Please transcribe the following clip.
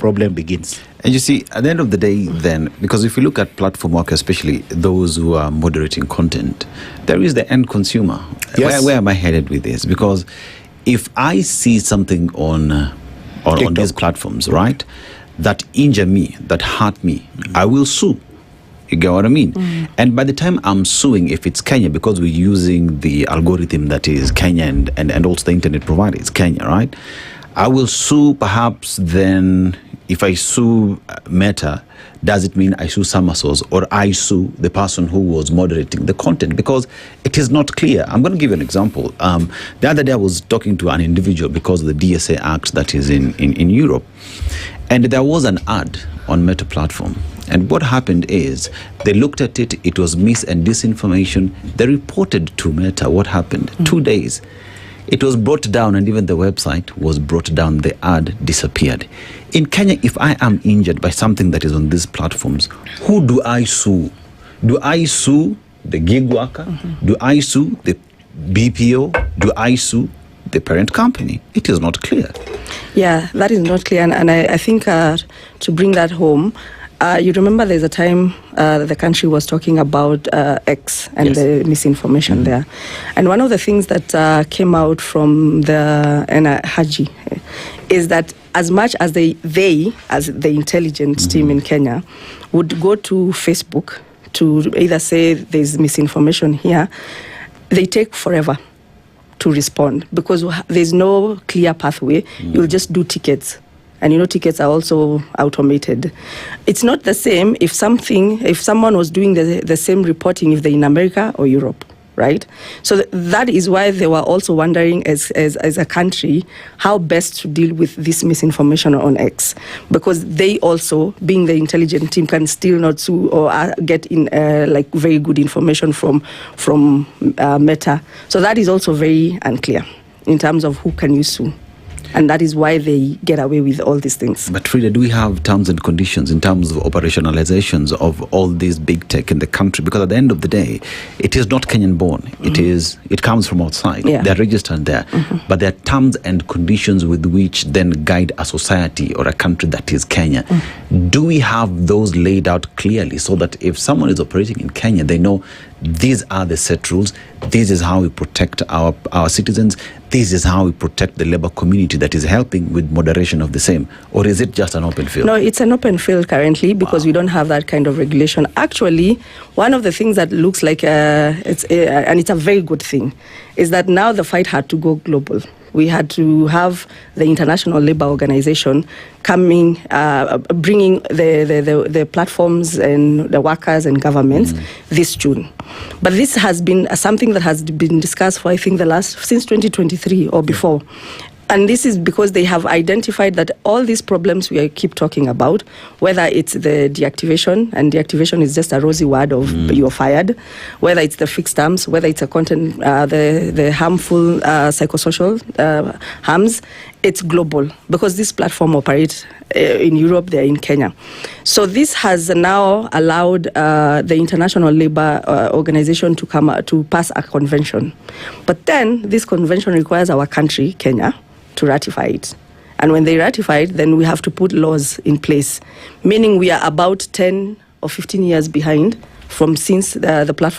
problem begins. And you see, at the end of the day, then, because if you look at platform work, especially those who are moderating content, there is the end consumer. Yes. Where am I headed with this? Because if I see something on these platforms, right, that injure me, that hurt me, I will sue. You get what I mean? And by the time I'm suing, if it's Kenya, because we're using the algorithm that is Kenya and also the internet provider is Kenya, right? I will sue perhaps then. If I sue Meta, does it mean I sue Summersource or I sue the person who was moderating the content? Because it is not clear. I'm going to give you an example. The other day I was talking to an individual because of the DSA Act that is in Europe. And there was an ad on Meta platform. And what happened is they looked at it. It was mis and disinformation. They reported to Meta what happened. 2 days. It was brought down, and even the website was brought down. The ad disappeared. In Kenya, if I am injured by something that is on these platforms, who do I sue? Do I sue the gig worker? Do I sue the BPO? Do I sue the parent company? It is not clear. Yeah, that is not clear. And I think to bring that home, you remember there's a time the country was talking about X and the misinformation there. And one of the things that came out from the Haji is that as much as they as the intelligence team in Kenya, would go to Facebook to either say there's misinformation here, they take forever to respond because there's no clear pathway. You'll just do tickets. And tickets are also automated. It's not the same if someone was doing the same reporting if they're in America or Europe, right? So that is why they were also wondering as a country how best to deal with this misinformation on X, because they also, being the intelligent team, can still not sue or get in very good information from Meta. So that is also very unclear in terms of who can you sue. And that is why they get away with all these things. But Frida, do we have terms and conditions in terms of operationalizations of all these big tech in the country? Because at the end of the day, it is not Kenyan born. It comes from outside. Yeah. They're registered there. But there are terms and conditions with which then guide a society or a country that is Kenya. Do we have those laid out clearly so that if someone is operating in Kenya, they know these are the set rules, this is how we protect our citizens, this is how we protect the labor community that is helping with moderation of the same? Or is it just an open field? No, it's an open field currently because we don't have that kind of regulation. Actually, one of the things that looks like and it's a very good thing, is that now the fight had to go global. We had to have the International Labour Organization coming, bringing the platforms and the workers and governments this June. But this has been something that has been discussed for, I think, since 2023 or before. And this is because they have identified that all these problems we keep talking about, whether it's the deactivation, and deactivation is just a rosy word of you're fired, whether it's the fixed terms, whether it's a content, the harmful psychosocial harms, it's global because this platform operates in Europe, they're in Kenya. So this has now allowed the International Labour Organization to pass a convention. But then this convention requires our country, Kenya, to ratify it. And when they ratify it, then we have to put laws in place, meaning we are about 10 or 15 years behind from since the platform